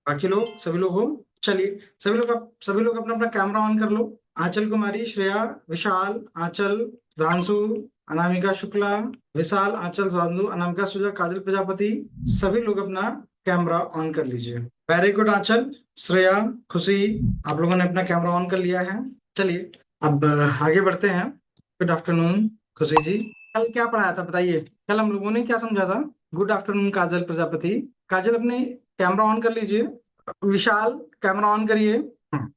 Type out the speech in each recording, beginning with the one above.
बाकी लोग सभी लोग हो? चलिए, सभी लोग अपना अपना कैमरा ऑन कर लो। आंचल कुमारी, श्रेया, विशाल, आंचल, धांशु, अनामिका शुक्ला, विशाल, आंचल, धांशु, अनामिका सुजा, काजल प्रजापति, सभी लोग अपना कैमरा ऑन कर लीजिए। वेरी गुड आंचल, श्रेया, खुशी, आप लोगों ने अपना कैमरा ऑन कर लिया है। चलिए, अब आगे बढ़ते हैं। गुड आफ्टरनून खुशी जी। कल क्या पढ़ाया था बताइए? कल हम लोगों ने क्या समझा था? गुड आफ्टरनून काजल प्रजापति। काजल अपने कैमरा ऑन कर लीजिए। विशाल, कैमरा ऑन करिए।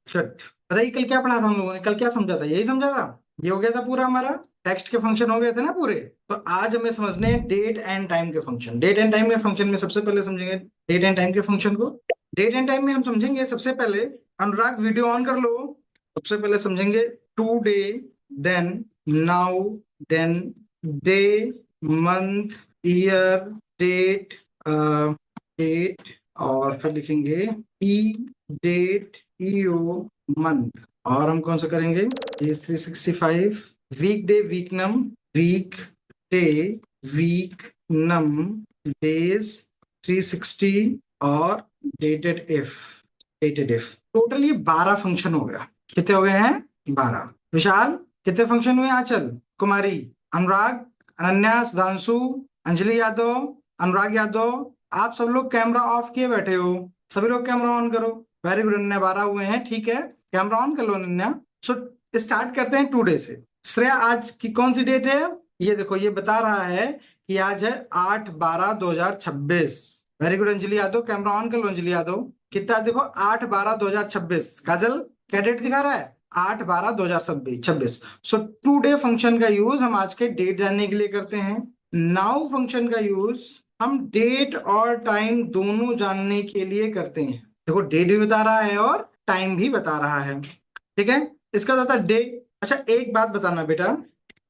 शट। बताइए कल क्या पढ़ा था हम लोगों ने? कल क्या समझा था? यही समझा था? ये हो गया था पूरा हमारा? टेक्स्ट के फंक्शन हो गए थे ना पूरे? तो आज हमें समझने हैं डेट एंड टाइम के फंक्शन। डेट एंड टाइम के फंक्शन में सबसे पहले समझेंगे डेट एंड टाइम के फंक्शन को। डेट एंड टाइम में हम समझेंगे सबसे पहले, अनुराग वीडियो ऑन कर लो। सबसे पहले समझेंगे today, then now, then day, month, year, date, date, और फिर लिखेंगे ई, डेट, ईओ, मंथ। और हम कौन सा करेंगे? Is 365, week day, weeknum, week day, week num, days, 360, और dated if. Dated if total ये 12 फंक्शन हो गया। कितने हो गए हैं? 12। विशाल, कितने फंक्शन हुए? आंचल कुमारी, अनुराग, अनन्या, सुधांशु, अंजलि यादव, अनुराग यादव, आप सब लोग कैमरा ऑफ किए बैठे हो। सभी लोग कैमरा ऑन करो। वेरी गुड अनन्या, 12 हुए हैं, ठीक है। कैमरा ऑन कर लो अनन्या। सो स्टार्ट करते हैं टू डे से। श्रेया, आज की कौन सी डेट है? ये देखो, ये बता रहा है कि आज है 8/12/2026। Very good Anjali Yadav, camera on कर लो अंजलि यादव। कितना देखो, 8/12/2026। काजल, क्या डेट दिखा रहा है? 8/12/2026। सो टू डे फंक्शन का यूज हम आज के डेट जानने के लिए करते हैं। नाउ फंक्शन का यूज हम डेट और टाइम दोनों जानने के लिए करते हैं। देखो, डेट भी बता रहा है और टाइम भी बता रहा है, ठीक है। इसका था डे। अच्छा, एक बात बताना बेटा,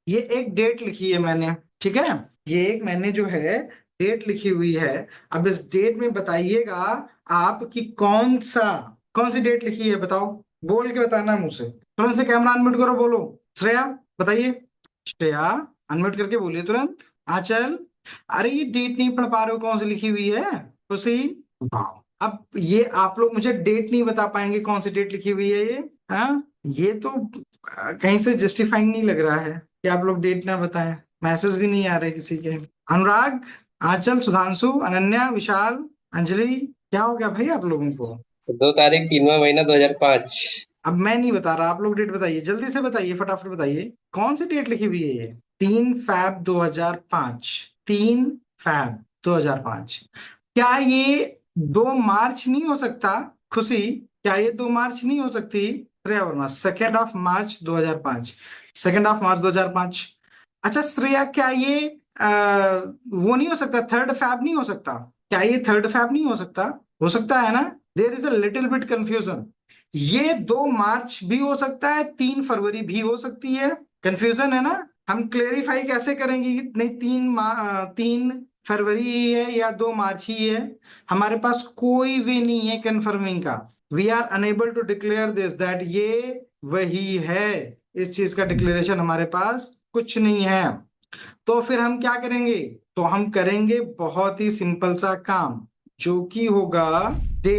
ये एक डेट लिखी है मैंने, ठीक है। ये एक मैंने जो है डेट लिखी हुई है। अब इस डेट में बताइएगा आप कि कौन सी डेट लिखी है, बताओ। बोल के बताना मुझे से। तुरंत से कैमरा अनम्यूट करो, बोलो। श्रेया, बताइए। श्रेया, अनम्यूट करके बोलिए तुरंत। आंचल, अरे ये डेट नहीं पढ़ पा रहे हो, कौन सी लिखी हुई है? खुशी, वाह। अब ये आप लोग मुझे डेट नहीं बता पाएंगे कौन सी डेट लिखी हुई है ये? हाँ, ये तो कहीं से जस्टिफाइंग नहीं लग रहा है कि आप लोग डेट ना बताएं। मैसेज भी नहीं आ रहे किसी के। अनुराग, आंचल, सुधांशु, अनन्या, विशाल, अंजलि, क्या हो गया भाई आप लोगों को? 2 तारीख 3वां महीना 2005। अब मैं नहीं बता रहा, आप लोग डेट बताइए, जल्दी से बताइए, फटाफट बताइए। कौन सी डेट लिखी हुई है ये? 3 फैब 2005। 3 फैब 2005। क्या ये 2 मार्च नहीं हो सकता? खुशी, क्या ये 2 मार्च नहीं हो सकती? Shreya Verma, 2 of March 2005। 2 of March 2005। अच्छा श्रेया, क्या ये वो नहीं हो सकता? 3 फैब नहीं हो सकता? क्या ये 3 फैब नहीं हो सकता? हो सकता है ना? There is a little bit confusion. ये 2 मार्च भी हो सकता है, 3 फरवरी भी हो सकती है। कंफ्यूजन है ना? हम क्लेरिफाई कैसे करेंगे कि नहीं 3 फरवरी ही है या 2 मार्च ही है? हमारे पास कोई वे नहीं है कंफर्मिंग का। We are unable to declare this that ये वही है। इस चीज का डिक्लेरेशन हमारे पास कुछ नहीं है। तो फिर हम क्या करेंगे? तो हम करेंगे बहुत ही सिंपल सा काम, जो कि होगा day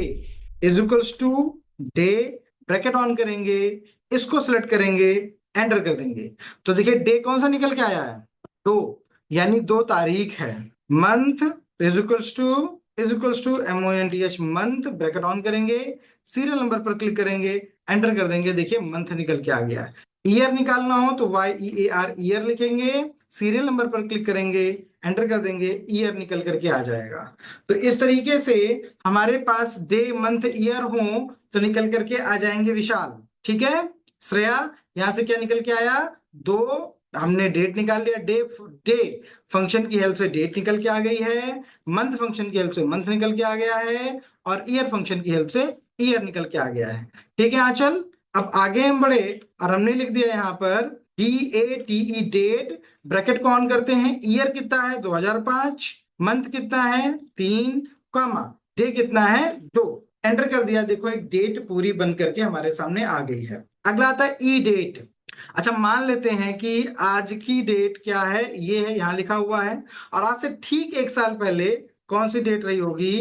is equals to day, bracket on करेंगे, इसको सिलेक्ट करेंगे, एंटर कर देंगे। तो देखिए डे कौन सा निकल के आया है? 2, यानी 2 तारीख है। Month is equals to MONTH, month, bracket on करेंगे, सीरियल नंबर पर क्लिक करेंगे, एंटर कर देंगे। देखिए मंथ निकल के आ गया है। ईयर निकालना हो तो YEAR, ईयर लिखेंगे, सीरियल नंबर पर क्लिक करेंगे, एंटर कर देंगे, ईयर निकल करके आ जाएगा। तो इस तरीके से हमारे पास डे, मंथ, ईयर हो तो निकल करके आ जाएंगे विशाल, ठीक है। श्रेया, यहां से क्या निकल के आया? 2। हमने डेट निकाल लिया। डे डे फंक्शन की हेल्प से डेट निकल के आ गई है, मंथ फंक्शन की हेल्प से मंथ निकल के आ गया है, और ईयर फंक्शन की हेल्प से ईयर निकल के आ गया है, ठीक है आंचल। अब आगे हम बढ़े और हमने लिख दिया यहाँ पर DATE, डेट, ब्रैकेट को ऑन करते हैं। ईयर कितना है? 2005। मंथ कितना है? 3, कॉमा, डे कितना है? 2। एंटर कर दिया। देखो एक डेट पूरी बन करके हमारे सामने आ गई है। अगला आता है ई डेट। अच्छा, मान लेते हैं कि आज की डेट क्या है, ये है, यहां लिखा हुआ है। और आज से ठीक 1 साल पहले कौन सी डेट रही होगी?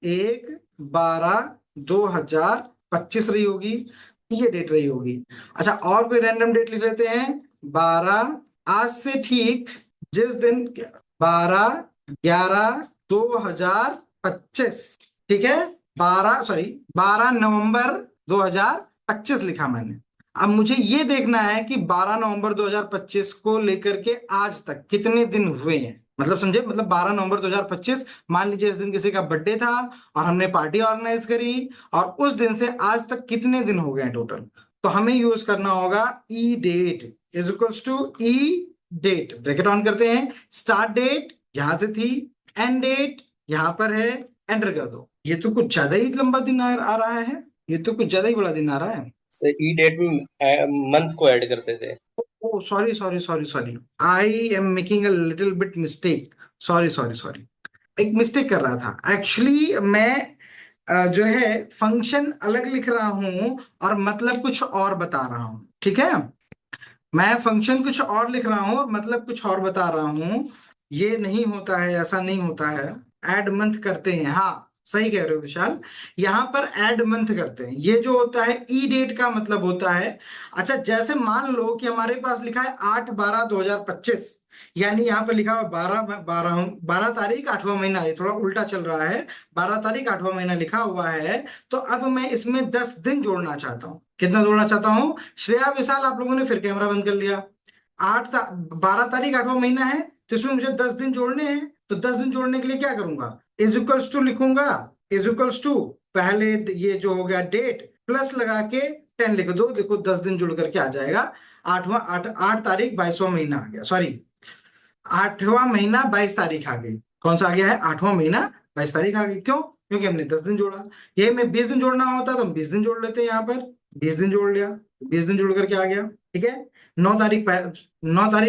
1/12 2025 रही होगी, ये डेट रही होगी। अच्छा, और कोई रैंडम डेट लिख लेते हैं। 12, आज से ठीक जिस दिन, 12/11/2025, ठीक है। 12 नवंबर 2025 लिखा मैंने। अब मुझे ये देखना है कि 12 नवंबर 2025 को लेकर के आज तक कितने दिन हुए हैं। मतलब समझे, मतलब 12 नवंबर 2025, मान लीजिए इस दिन किसी का बर्थडे था और हमने पार्टी ऑर्गेनाइज करी, और उस दिन से आज तक कितने दिन हो गए हैं टोटल। तो हमें यूज करना होगा E date is equals to E date. Bracket on करते हैं, स्टार्ट डेट यहां से थी, एंड डेट यहां पर है, एंटर कर दो। ये तो कुछ ज्यादा ही लंबा दिन आ रहा है, ये तो कुछ ज्यादा ही बड़ा दिन आ रहा है। सर ई डेट में मंथ को ऐड करते थे। Oh sorry sorry sorry sorry, I am making a little bit mistake. Sorry sorry sorry, एक मिस्टेक कर रहा था एक्चुअली मैं। जो है फंक्शन अलग लिख रहा हूं और मतलब कुछ और बता रहा हूं, ठीक है। मैं फंक्शन कुछ और लिख रहा हूं और मतलब कुछ और बता रहा हूं। ये नहीं होता है, ऐसा नहीं होता है। ऐड मंथ करते हैं, हाँ सही कह रहे हो विशाल। यहां पर ऐड मंथ करते हैं, ये जो होता है ई डेट का मतलब होता है। अच्छा, जैसे मान लो कि हमारे पास लिखा है 8/12/2025, यानी यहाँ पर लिखा हुआ 12 तारीख 8वां महीना, ये थोड़ा उल्टा चल रहा है। 12 तारीख 8वां महीना लिखा हुआ है। तो अब मैं इसमें 10 दिन जोड़ना चाहता हूँ। कितना जोड़ना चाहता हूँ श्रेया विशाल, आप लोगों ने फिर कैमरा बंद कर लिया। 12 तारीख 8वां महीना है, तो इसमें मुझे 10 दिन जोड़ने हैं। तो 10 दिन जोड़ने के लिए क्या करूंगा, इज इक्वल्स टू लिखूंगा। इज इक्वल्स टू, पहले ये जो हो गया डेट प्लस लगा के 10 लिख दो, देखो 10 दिन जुड़ करके आ जाएगा। 8 तारीख 22वां महीना आ गया, सॉरी 8वां महीना 22 तारीख आ गई। कौन सा आ गया है, 8वां महीना 22 तारीख आ गई। क्यों, क्योंकि हमने 10 दिन जोड़ा। ये में 20 दिन जोड़ना होता तो हम 20 दिन जोड़ लेते हैं, यहाँ पर 20 दिन जोड़ लिया, 20 दिन जुड़ करके आ गया, ठीक है। 9 तारीख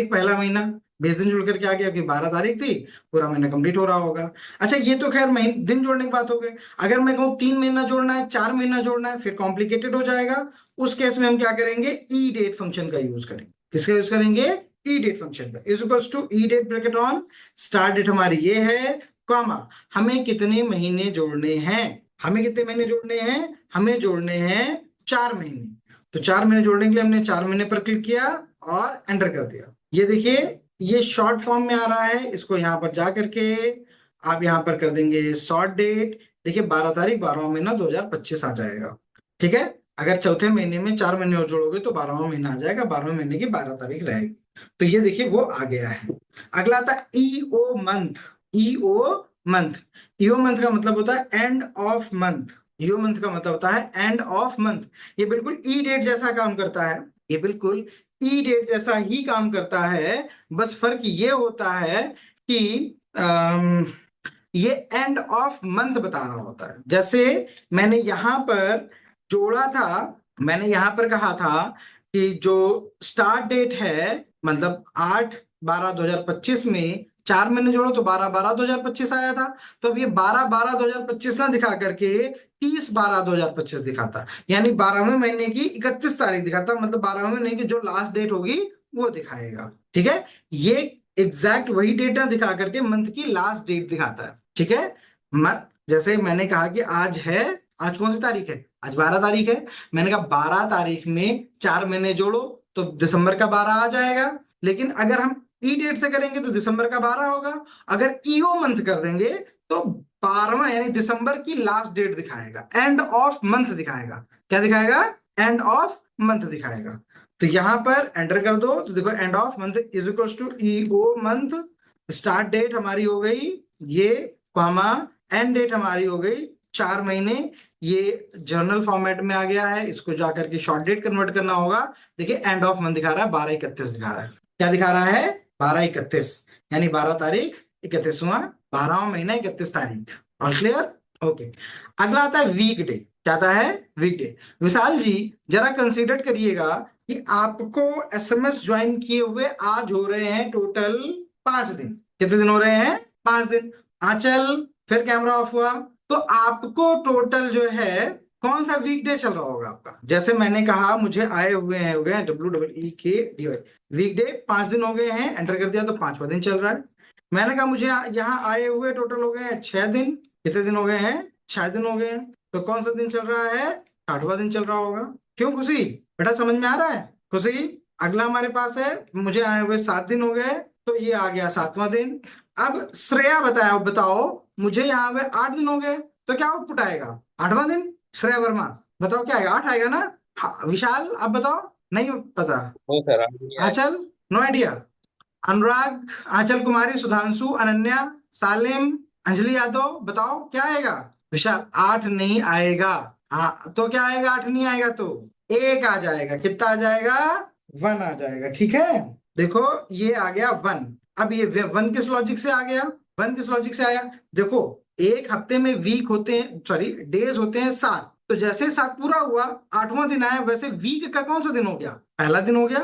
1ला महीना, 20 दिन जुड़ करके आ गया, क्योंकि 12 तारीख थी, पूरा महीना कंप्लीट हो रहा होगा। अच्छा, ये तो खैर महीने दिन जोड़ने की बात हो गई। अगर मैं कहूँ 3 महीना जोड़ना है, 4 महीना जोड़ना है, फिर कॉम्प्लिकेटेड हो जाएगा। उस केस में हम क्या करेंगे, ई डेट फंक्शन का यूज करेंगे। किसका यूज करेंगे, ई डेट फंक्शन का। Is equals to E date bracket on, start date हमारी ये है, कॉमा हमें कितने महीने जोड़ने हैं। हमें कितने महीने जोड़ने हैं, हमें जोड़ने हैं 4 महीने। तो 4 महीने जोड़ने के लिए हमने 4 महीने पर क्लिक किया और एंटर कर दिया। ये देखिए, ये शॉर्ट फॉर्म में आ रहा है। इसको यहां पर जा करके आप यहां पर कर देंगे शॉर्ट डेट। देखिए 12 तारीख 12वां महीना 2025 आ जाएगा, ठीक है। अगर चौथे महीने में 4 महीने और जोड़ोगे तो 12वां महीना आ जाएगा, 12वें महीने की 12 तारीख रहेगी। तो ये देखिए वो आ गया है। अगला आता है EO month. EO month, EO month का मतलब होता है end of month. EO month का मतलब होता है एंड ऑफ मंथ। ये बिल्कुल ई डेट जैसा काम करता है, ये बिल्कुल ई डेट जैसा ही काम करता है। बस फर्क ये होता है कि ये एंड ऑफ मंथ बता रहा होता है। जैसे मैंने यहां पर जोड़ा था, मैंने यहां पर कहा था कि जो स्टार्ट डेट है, मतलब 8/12/2025 में 4 महीने जोड़ो तो 12/12/2025 आया था। तो अब ये 12/12/2025 ना दिखा करके 30/12/2025 दिखाता, यानी 12वें महीने की 31 तारीख दिखाता, मतलब 12वें महीने की जो लास्ट डेट होगी वो दिखाएगा, ठीक है। ये एग्जैक्ट वही डेटा दिखा करके मंथ की लास्ट डेट दिखाता है, ठीक है। मत जैसे मैंने कहा कि आज है, आज कौन सी तारीख है, आज 12 तारीख है। मैंने कहा 12 तारीख में 4 महीने जोड़ो तो दिसंबर का 12 आ जाएगा। लेकिन अगर हम ई डेट से करेंगे तो दिसंबर का 12 होगा। अगर ईओ मंथ कर देंगे तो 12वां यानी दिसंबर की लास्ट डेट दिखाएगा, एंड ऑफ मंथ दिखाएगा। क्या दिखाएगा, एंड ऑफ मंथ दिखाएगा। तो यहां पर एंटर कर दो तो देखो end of month is equal to EO month. Start date हमारी हो गई ये, कॉमा एंड डेट हमारी हो गई 4 महीने। ये जर्नल फॉर्मेट में आ गया है, इसको जाकर के शॉर्ट डेट कन्वर्ट करना होगा। देखिए एंड ऑफ मंथ दिखा रहा है 12/31 दिखा रहा है। क्या दिखा रहा है, 12/31, यानी 12 तारीख 31वां 12वां महीना 31 तारीख। और क्लियर, ओके। अगला आता है वीक डे। क्या आता है, वीक डे। विशाल जी जरा कंसीडर करिएगा कि आपको एसएमएस ज्वाइन किए हुए आज हो रहे हैं टोटल 5 दिन। कितने दिन हो रहे हैं, 5 दिन। आंचल फिर कैमरा ऑफ हुआ, तो आपको टोटल जो है कौन सा वीकडे चल रहा होगा आपका। जैसे मैंने कहा मुझे आए हुए हैं, हो गए WEEKDY, वीकडे 5 दिन हो गए हैं, एंटर कर दिया तो 5वां दिन चल रहा है। मैंने कहा मुझे यहाँ आए हुए टोटल हो गए हैं 6 दिन। कितने दिन हो गए हैं, 6 दिन हो गए हैं। तो कौन सा दिन चल रहा है? 60वां दिन चल रहा होगा। क्यों खुशी, बेटा समझ में आ रहा है? खुशी, अगला हमारे पास है, मुझे आए हुए 7 दिन हो गए, तो ये आ गया 7वां दिन। अब श्रेया बताओ बताओ, मुझे यहाँ हुए 8 दिन हो गए, तो क्या आउटपुट आएगा? 8वां दिन। श्रेया वर्मा, बताओ क्या आएगा? 8 आएगा ना? हाँ, विशाल आप बताओ। नहीं पता? नो सर, नहीं आया। आंचल, नो आइडिया। अनुराग, आंचल कुमारी, सुधांशु, अनन्या, सालिम, अंजलि यादव, बताओ क्या आएगा? विशाल, 8 नहीं आएगा। हाँ, तो क्या आएगा? 8 नहीं आएगा तो एक आ जाएगा। कितना आ जाएगा? 1 आ जाएगा। ठीक है, देखो ये आ गया 1। अब ये 1 किस लॉजिक से आ गया? 1 किस लॉजिक से आया? देखो, एक हफ्ते में वीक होते हैं, सॉरी डेज होते हैं 7, तो जैसे 7 पूरा हुआ, 8वां दिन आया, वैसे वीक का कौन सा दिन हो गया? पहला दिन हो गया।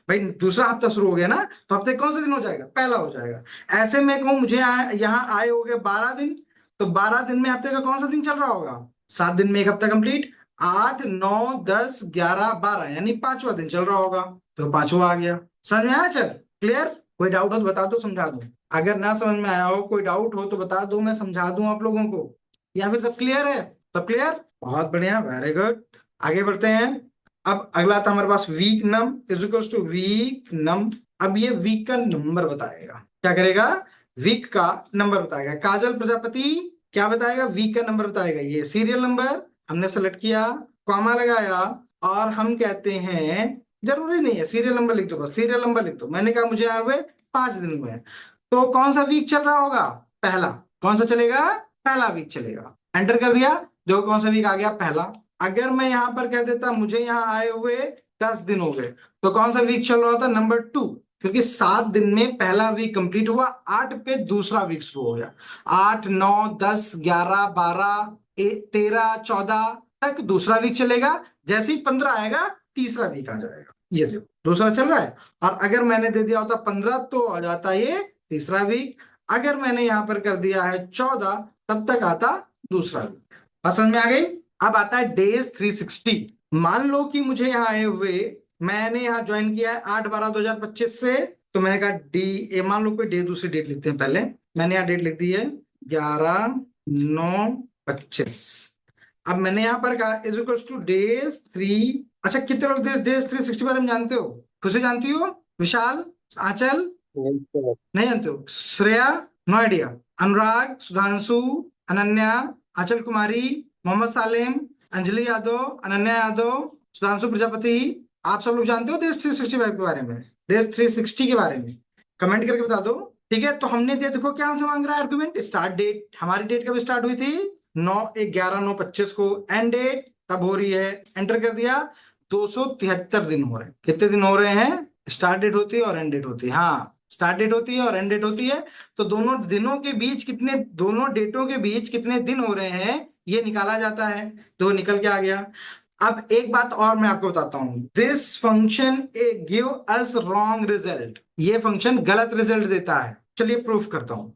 भाई दूसरा हफ्ता शुरू हो गया ना, तो हफ्ते कौन सा दिन हो जाएगा? पहला हो जाएगा। ऐसे में कहूं मुझे यहाँ आए हो गए 12 दिन, तो 12 दिन में हफ्ते का कौन सा दिन चल रहा होगा? 7 दिन में एक हफ्ता कंप्लीट। 8 9 10 11 12, यानी 5वां दिन चल रहा होगा, तो 5वां आ गया। समझ में आया? चल क्लियर? कोई डाउट हो तो बता दो, समझा दूं। अगर ना समझ में आया हो, कोई डाउट हो तो बता दो, मैं समझा दूं आप लोगों को। या फिर सब क्लियर है? सब क्लियर, बहुत बढ़िया, वेरी गुड। आगे बढ़ते हैं। अब अगला था हमारे पास week num is equal to week num. अब ये वीक का नंबर बताएगा। क्या करेगा? वीक का नंबर बताएगा। काजल प्रजापति क्या बताएगा? वीक का नंबर बताएगा। ये सीरियल नंबर हमने सेलेक्ट किया, कॉमा लगाया, और हम कहते हैं, जरूरी नहीं है सीरियल नंबर लिख दो, बस सीरियल नंबर लिख दो। मैंने कहा मुझे आए हुए 5 दिन हुए हैं, तो कौन सा वीक चल रहा होगा? पहला। कौन सा चलेगा? पहला वीक चलेगा। एंटर कर दिया, देखो कौन सा वीक आ गया? पहला। अगर मैं यहां पर कह देता मुझे यहाँ आए हुए 10 दिन हो गए, तो कौन सा वीक चल रहा था? नंबर 2, क्योंकि 7 दिन में पहला वीक कंप्लीट हुआ, 8 पे दूसरा वीक शुरू हो गया। 8 9 10 11 12 13 14 तक दूसरा वीक चलेगा। जैसे ही 15 आएगा, तीसरा वीक आ जाएगा। ये देखो दूसरा चल रहा है। और अगर मैंने दे दिया होता 15, तो आ जाता ये तीसरा वीक। अगर मैंने यहां पर कर दिया है 14, तब तक आता दूसरा वीक। बात समझ में आ गई? अब आता है डेज 360। मान लो कि मुझे यहाँ आए हुए, मैंने यहाँ ज्वाइन किया है 8/12/2025 से, तो मैंने कहा मान लो कोई डेट, दूसरी डेट लिखते हैं पहले। मैंने यहाँ डेट लिख दी है 11/9/25। अब मैंने यहाँ पर कहा इज इक्वल टू डेज 3। अच्छा, कितने लोग डेज 360 बारे में जानते हो? खुशी जानती हो? विशाल, आंचल, नहीं सर। नहीं जानते हो? Shreya, no idea. अनुराग, सुधांशु, अनन्या, आंचल कुमारी, मोहम्मद सालिम, अंजलि यादव, अनन्या यादव, सुधांशु प्रजापति, आप सब लोग जानते हो देश 365 के बारे में? देश 360 के बारे में कमेंट करके बता दो। ठीक है, तो हमने दिया, देखो क्या हमसे मांग रहा है आर्गुमेंट। स्टार्ट डेट, हमारी डेट कब स्टार्ट हुई थी? 9/11/9/25 को। एंड डेट तब हो रही है, एंटर कर दिया। 273 दिन हो रहे हैं। कितने दिन हो रहे हैं? स्टार्ट डेट होती है और एंड डेट होती है। हाँ, स्टार्ट डेट होती है और एंड डेट होती है, तो दोनों दिनों के बीच कितने, दोनों डेटों के बीच कितने दिन हो रहे हैं, ये निकाला जाता है। तो निकल के आ गया। अब एक बात और मैं आपको बताता हूं, this function give us wrong result. ये फंक्शन गलत रिजल्ट देता है। चलिए प्रूफ करता हूं।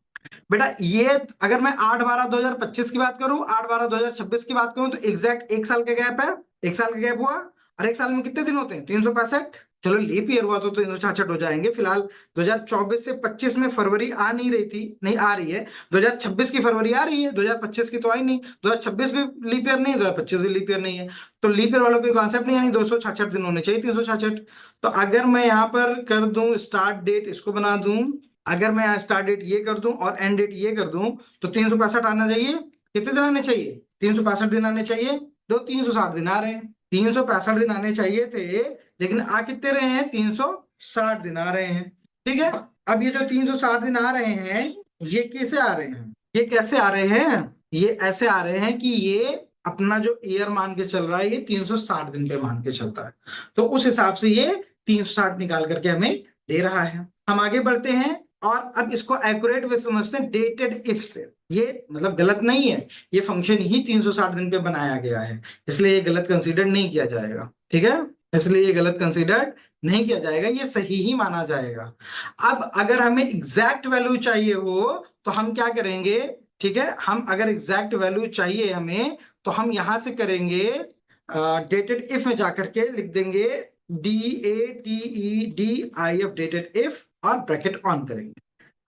बेटा ये, अगर मैं 8/12/2025 की बात करूं, 8/12/2026 की बात करूं, तो एग्जैक्ट 1 साल का गैप है। 1 साल का गैप हुआ, और 1 साल में कितने दिन होते हैं? 365। चलो लीप ईयर हुआ तो 366 हो जाएंगे। फिलहाल 2024 से 25 में फरवरी आ नहीं रही थी, नहीं आ रही है। 2026 की फरवरी आ रही है, 2025 की तो आई नहीं। 2026 भी लीप ईयर नहीं है, 2025 भी लीप ईयर नहीं है। तो लीप ईयर वालों कोई कॉन्सेप्ट नहीं, यानी 266 दिन होने चाहिए, 366। तो अगर मैं यहाँ पर कर दूं स्टार्ट डेट, इसको बना दूं, अगर मैं यहाँ स्टार्ट डेट ये कर दूं और एंड डेट ये कर दूं, तो 365 आना चाहिए। कितने दिन आने चाहिए? 365 दिन आने चाहिए। दो 360 दिन आ रहे हैं। 365 दिन आने चाहिए थे, लेकिन आ कितने रहे हैं? 360 दिन आ रहे हैं। ठीक है, अब ये जो 360 दिन आ रहे हैं, ये कैसे आ रहे हैं? ये कैसे आ रहे हैं? ये ऐसे आ रहे हैं कि ये अपना जो ईयर मान के चल रहा है, ये 360 दिन पे मान के चलता है, तो उस हिसाब से ये 360 निकाल करके हमें दे रहा है। हम आगे बढ़ते हैं, और अब इसको एक्यूरेट वे समझते हैं डेटेड इफ से। ये मतलब गलत नहीं है, ये फंक्शन ही 360 दिन पे बनाया गया है, इसलिए ये गलत कंसीडर नहीं किया जाएगा। ठीक है, इसलिए ये गलत कंसीडर नहीं किया जाएगा, ये सही ही माना जाएगा। अब अगर हमें एग्जैक्ट वैल्यू चाहिए हो, तो हम क्या करेंगे? ठीक है, हम अगर एग्जैक्ट वैल्यू चाहिए हमें, तो हम यहां से करेंगे, डेटेड इफ में जाकर के लिख देंगे DATEDIF, डेटेड इफ, और ब्रैकेट ऑन करेंगे।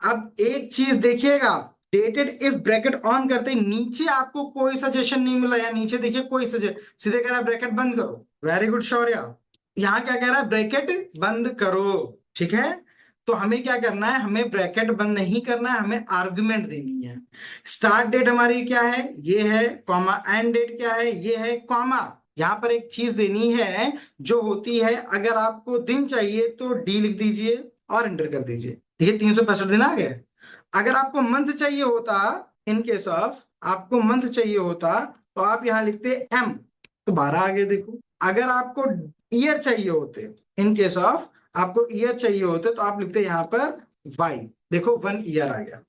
अब एक चीज देखिएगा, डेटेड इफ ब्रैकेट ऑन करते ही नीचे आपको कोई सजेशन नहीं मिला, या नीचे देखिए कोई सजेशन, सीधे कह रहा है ब्रैकेट बंद करो। Very good Shaurya. यहाँ क्या कह रहा है, ब्रैकेट बंद करो। ठीक है, तो हमें क्या करना है, हमें ब्रैकेट बंद नहीं करना है, हमें आर्गुमेंट देनी है। स्टार्ट डेट हमारी क्या है, ये है, कॉमा, एंड डेट क्या है, ये है, कॉमा। यहाँ पर एक चीज देनी है जो होती है, अगर आपको दिन चाहिए तो डी लिख दीजिए और एंटर कर दीजिए। ठीक है, 365 दिन आ गए। अगर आपको मंथ चाहिए होता, इन केस ऑफ आपको मंथ चाहिए होता, तो आप यहां लिखते एम, तो 12 आ गए। देखो, अगर आपको ईयर चाहिए होते, इन केस ऑफ आपको ईयर चाहिए होते, तो आप लिखते यहाँ पर वाई, देखो 1 ईयर आ गया।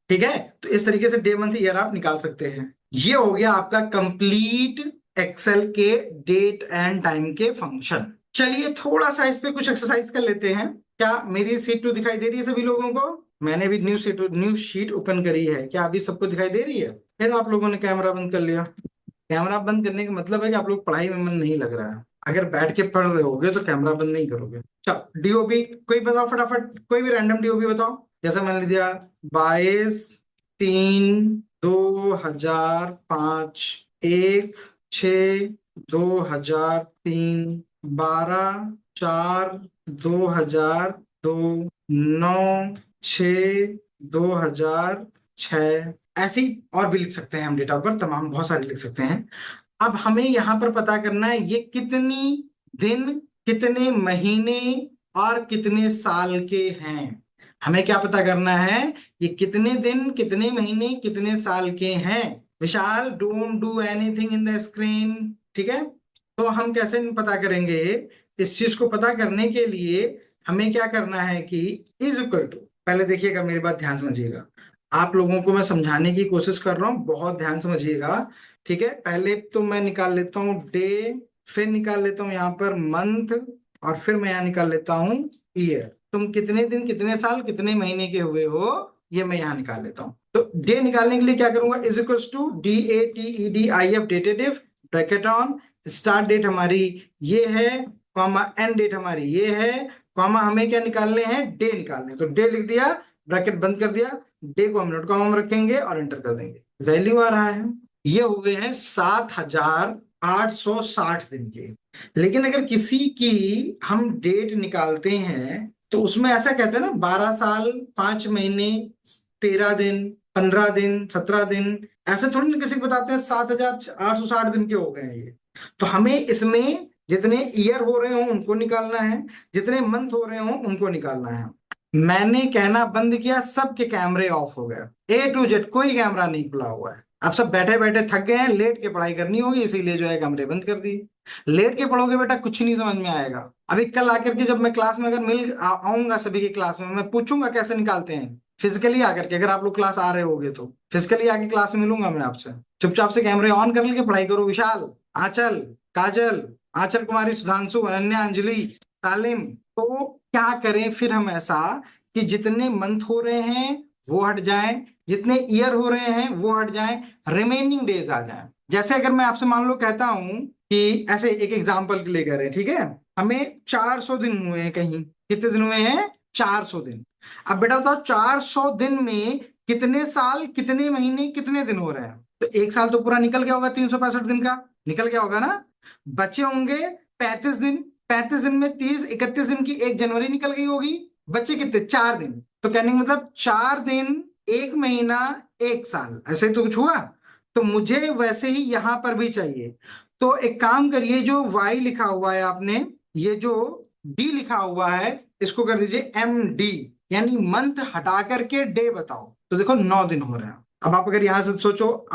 ठीक है, तो इस तरीके से डे मंथ ईयर आप निकाल सकते हैं। ये हो गया आपका कंप्लीट एक्सेल के डेट एंड टाइम के फंक्शन। चलिए थोड़ा सा इस पे कुछ एक्सरसाइज कर लेते हैं। क्या मेरी सीट 2 दिखाई दे रही है सभी लोगों को? मैंने भी न्यू शीट ओपन करी है, क्या अभी सबको दिखाई दे रही है? फिर आप लोगों ने कैमरा बंद कर लिया। कैमरा बंद करने का मतलब है कि आप लोग पढ़ाई में मन नहीं लग रहा है। अगर बैठ के पढ़ रहे होगे तो कैमरा बंद नहीं करोगे। चलो डीओबी कोई बताओ फटाफट, कोई भी रैंडम डीओबी बताओ। जैसे मान लीजिए 22/3/2005, 1/6/2003, 12/4/2002, 9/6/2006, ऐसे ही और भी लिख सकते हैं हम, डेट ऑफ बर्थ तमाम बहुत सारे लिख सकते हैं। अब हमें यहां पर पता करना है ये कितनी दिन, कितने महीने और कितने साल के हैं। हमें क्या पता करना है, ये कितने दिन, कितने महीने, कितने साल के हैं। Vishal, don't do anything in the screen. ठीक है, तो हम कैसे पता करेंगे? इस चीज को पता करने के लिए हमें क्या करना है कि इज इक्वल टू, पहले देखिएगा मेरी बात ध्यान समझिएगा, आप लोगों को मैं समझाने की कोशिश कर रहा हूं, बहुत ध्यान समझिएगा। ठीक है, पहले तो मैं निकाल लेता हूँ डे, फिर निकाल लेता हूँ यहाँ पर मंथ, और फिर मैं यहाँ निकाल लेता हूँ ईयर। तुम कितने दिन, कितने साल, कितने महीने के हुए हो, ये मैं यहाँ निकाल लेता हूँ। तो डे निकालने के लिए क्या करूंगा, is equal to DATEDIF, dated if, bracket on, start date हमारी ये है, कॉमा, एंड डेट हमारी ये है, कॉमा, हमें क्या निकालने हैं, डे निकालने हैं। तो डे लिख दिया, ब्रैकेट बंद कर दिया, डे को हम नोट कॉमा में रखेंगे और एंटर कर देंगे। वैल्यू आ रहा है, ये हो गए हैं 7,860 दिन के। लेकिन अगर किसी की हम डेट निकालते हैं तो उसमें ऐसा कहते हैं ना, 12 साल 5 महीने 13 दिन 15 दिन 17 दिन, ऐसे थोड़ी ना किसी को बताते हैं 7,860 दिन के हो गए हैं ये। तो हमें इसमें जितने ईयर हो रहे हो उनको निकालना है, जितने मंथ हो रहे हो उनको निकालना है। मैंने कहना बंद किया, सबके कैमरे ऑफ हो गए, A to Z कोई कैमरा नहीं खुला हुआ है। अब सब बैठे बैठे थक गए हैं, लेट के पढ़ाई करनी होगी, इसीलिए जो है कमरे बंद कर दिए। लेट के पढ़ोगे बेटा कुछ नहीं समझ में आएगा। अभी कल आकर के जब मैं क्लास में अगर आऊंगा सभी की क्लास में, मैं पूछूंगा कैसे निकालते हैं, फिजिकली आकर के, अगर आप लोग क्लास आ रहे होगे तो फिजिकली आके क्लास में मिलूंगा मैं आपसे। चुपचाप से कैमरे ऑन कर लेके पढ़ाई करो। विशाल, आंचल, काजल, आंचल कुमारी, सुधांशु, अनन्या, अंजलि, तालिम। तो क्या करें फिर हम ऐसा कि जितने मंथ हो रहे हैं वो हट जाएं, जितने ईयर हो रहे हैं वो हट जाएं, रिमेनिंग डेज आ जाएं। जैसे अगर मैं आपसे मान लो कहता हूं कि ऐसे एक एग्जांपल के लिए करें, ठीक है, हमें 400 दिन हुए हैं, कहीं कितने दिन हुए हैं, 400 दिन। अब बेटा बताओ 400 दिन में कितने साल, कितने महीने, कितने दिन हो रहे हैं? तो एक साल तो पूरा निकल गया होगा, 365 दिन का निकल गया होगा ना। बचे होंगे 35 दिन। 35 दिन में 30 31 दिन की 1 जनवरी निकल गई होगी। बच्चे कितने, 4 दिन। तो कहने का मतलब 4 दिन 1 महीना 1 साल, ऐसे ही तो कुछ हुआ। तो मुझे वैसे ही यहां पर भी चाहिए। तो एक काम करिए, जो वाई लिखा हुआ है आपने, ये जो डी लिखा हुआ है, इसको कर दीजिए MD, यानी मंथ हटा करके डे बताओ। तो देखो 9 दिन हो रहे हैं। अब आप अगर यहां से सोचो,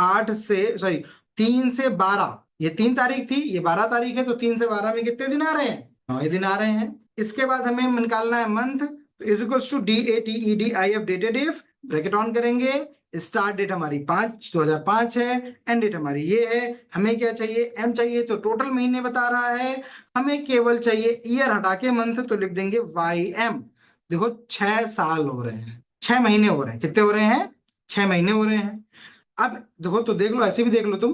3 से 12, ये 3 तारीख थी, ये 12 तारीख है, तो 3 से 12 में कितने दिन आ रहे हैं, 9 दिन आ रहे हैं। इसके बाद हमें निकालना है मंथ, तो is equals to DATEDIF, dated if, bracket on करेंगे, स्टार्ट डेट हमारी 5/2005 है, एंड डेट हमारी ये है। हमें क्या चाहिए, एम चाहिए, तो टोटल महीने बता रहा है। हमें केवल चाहिए ईयर हटा के मंथ, तो लिख देंगे YM। देखो 6 साल हो रहे हैं, 6 महीने हो रहे हैं, कितने हो रहे हैं, 6 महीने हो रहे हैं। अब देखो, तो देख लो, ऐसे भी देख लो तुम,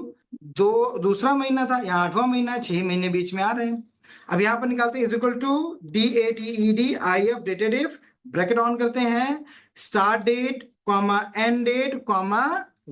दूसरा महीना था, यहाँ 8वां महीना है, 6 महीने बीच में आ रहे हैं। अब यहाँ पर निकालते हैं, is equal to DATEDIF, dated if, bracket on करते हैं, start date comma end date comma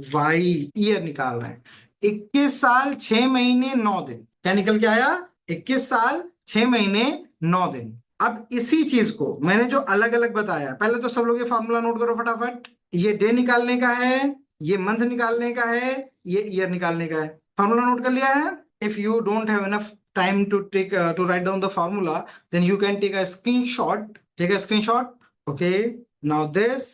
Y, year निकाल रहे हैं। 21 साल 6 महीने 9 दिन, क्या निकल के आया? 21 साल 6 महीने 9 दिन। अब इसी चीज को मैंने जो अलग अलग बताया, पहले तो सब लोग ये फॉर्मूला नोट करो फटाफट। ये डे निकालने का है, ये मंथ निकालने का है, ये ईयर निकालने का है। फॉर्मूला नोट कर लिया है? If you don't have enough time to take to write down the formula, then you can take a screenshot. Take a screenshot. Okay, now this,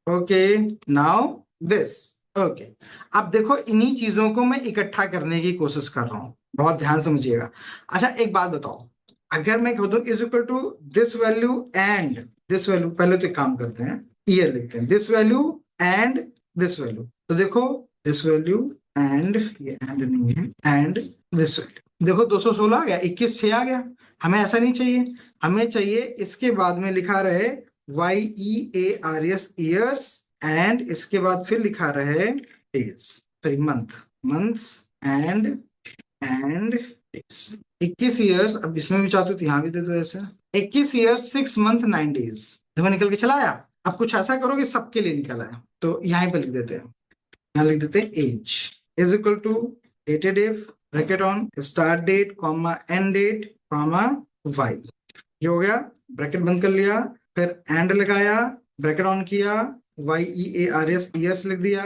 okay, now this. Okay, अब देखो इन्हीं चीजों को मैं इकट्ठा करने की कोशिश कर रहा हूं, बहुत ध्यान समझिएगा। अच्छा एक बात बताओ, अगर मैं कह दूं is equal to this value and this value, पहले तो एक काम करते हैं, ईयर लिखते हैं, this value and this value. तो देखो दिस वैल्यू एंड, ये एंड नहीं है, एंड दिस वैल्यू। देखो 216 आ गया, 21 6 आ गया। हमें ऐसा नहीं चाहिए, हमें चाहिए इसके बाद में लिखा रहे YEARS ईयर्स, एंड इसके बाद फिर लिखा रहे days, sorry month, months and days. 21 years, अब इसमें भी चाहते तो यहाँ भी दे दो ऐसे, 21 ईयर्स 6 मंथ 9 डेज। देखो निकल के चला आया। अब कुछ ऐसा करो कि सबके लिए निकल आया, तो यहाँ पे लिख देते हैं, यहाँ लिख देते हैं age is equal to dated if bracket on start date comma end date comma Y. ये हो गया, ब्रैकेट बंद कर लिया, फिर एंड लगाया, ब्रैकेट ऑन किया, YEARS ईयर्स लिख दिया,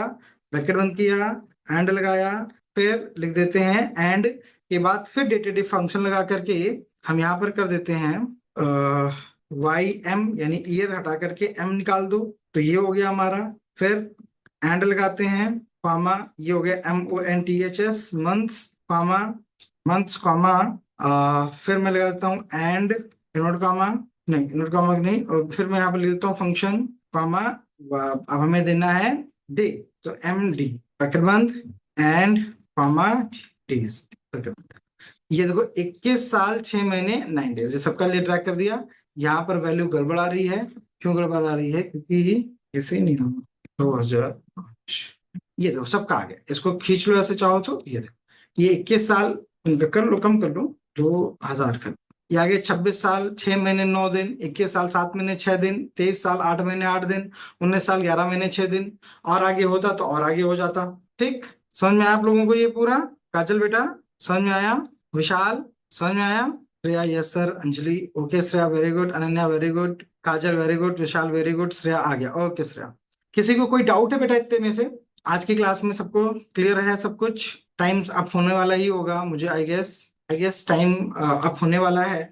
ब्रैकेट बंद किया, एंड लगाया, फिर लिख देते हैं एंड के बाद फिर डेटेड फंक्शन लगा करके हम यहाँ पर कर देते हैं YM, यानी ईयर हटा करके M निकाल दो, तो ये हो गया हमारा। फिर एंड लगाते हैं, कॉमा, ये हो गया MONTHS months, comma months, comma फिर मैं लगा देता हूँ एंड इनवर्ट कॉमा, नहीं इनवर्ट कॉमा नहीं, और फिर मैं यहाँ पर लिख देता हूँ फंक्शन, कॉमा अब हमें देना है डे, तो MD ब्रैकेट बंद एंड कॉमा डेज ब्रैकेट बंद। ये देखो 21 साल 6 महीने 9 डेज, ये सबका लिए ट्रैक कर दिया। यहाँ पर वैल्यू गड़बड़ आ रही है, क्यों गड़बड़ आ रही है? क्योंकि ऐसे ही नहीं होगा, 2005, ये देखो सबका आ गया। इसको खींच लो ऐसे चाहो तो, ये देखो ये 21 साल कर लो, कम कर लो, 2000 कर लो। ये आगे 26 साल 6 महीने 9 दिन, 21 साल 7 महीने 6 दिन, 23 साल 8 महीने 8 दिन, 19 साल 11 महीने 6 दिन, और आगे होता तो और आगे हो जाता। ठीक, समझ में आया आप लोगों को ये पूरा? काजल बेटा समझ में आया? विशाल समझ में आया? Shreya yes sir, Anjali okay, Shreya very good, Ananya very good, Kajal very good, Vishal very good, Shreya आ गया, ओके श्रेया। किसी को कोई डाउट है बेटा इतने में से? आज की क्लास में सबको क्लियर है सब कुछ? टाइम अप होने वाला ही होगा मुझे, आई गेस टाइम अप होने वाला है।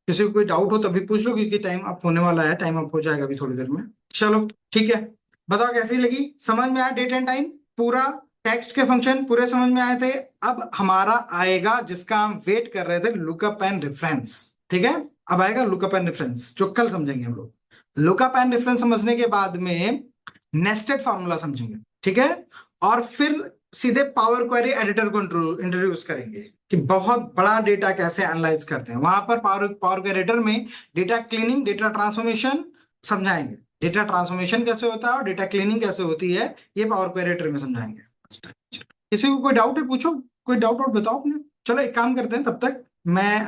किसी को कोई डाउट हो तभी पूछ लो, क्योंकि टाइम अप होने वाला है, टाइम अप हो जाएगा अभी थोड़ी देर में। चलो ठीक है, बताओ कैसी लगी? समझ में आया डेट एंड टाइम पूरा? टेक्स्ट के फंक्शन पूरे समझ में आए थे? अब हमारा आएगा जिसका हम वेट कर रहे थे, लुकअप एंड रेफरेंस। ठीक है, अब आएगा लुकअप एंड रेफरेंस, जो कल समझेंगे हम लोग। लुकअप एंड रेफरेंस समझने के बाद में नेस्टेड फार्मूला समझेंगे, ठीक है? और फिर सीधे पावर क्वेरी एडिटर को इंट्रोड्यूस करेंगे कि बहुत बड़ा डेटा कैसे एनालाइज करते हैं। वहां पर पावर क्वेरी एडिटर में डेटा क्लीनिंग, डेटा ट्रांसफॉर्मेशन समझाएंगे। डेटा ट्रांसफॉर्मेशन कैसे होता है और डेटा क्लीनिंग कैसे होती है, ये पावर क्वेरी एडिटर में समझाएंगे। किसी को कोई डाउट है पूछो, कोई डाउट और बताओ अपने। चलो एक काम करते हैं, तब तक मैं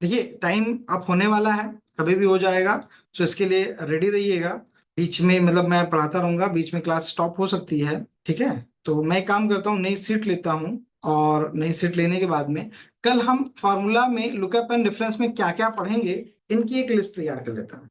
देखिए टाइम अप होने वाला है, कभी भी हो जाएगा, तो इसके लिए रेडी रहिएगा। बीच में मतलब मैं पढ़ाता रहूंगा, बीच में क्लास स्टॉप हो सकती है, ठीक है? तो मैं काम करता हूँ, नई सीट लेता हूँ, और नई सीट लेने के बाद में कल हम फॉर्मूला में लुकअप एंड रेफरेंस में क्या क्या पढ़ेंगे, इनकी एक लिस्ट तैयार कर लेता हूँ,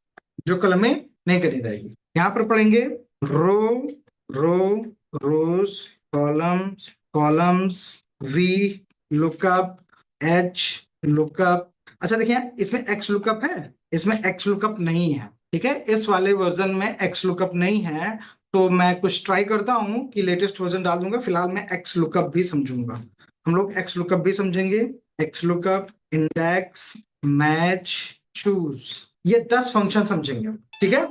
जो कल हमें नहीं करनी रहेगी। यहाँ पर पढ़ेंगे row, rows, columns, columns, V lookup, H lookup. अच्छा देखिए, इसमें एक्स लुकअप है, इसमें एक्स लुकअप नहीं है, ठीक है? इस वाले वर्जन में एक्स लुकअप नहीं है, तो मैं कुछ ट्राई करता हूं कि लेटेस्ट वर्जन डाल दूंगा। फिलहाल मैं एक्स लुकअप भी समझूंगा, हम लोग एक्स लुकअप भी समझेंगे। X lookup, index, match, choose, ये 10 फंक्शन समझेंगे, ठीक है?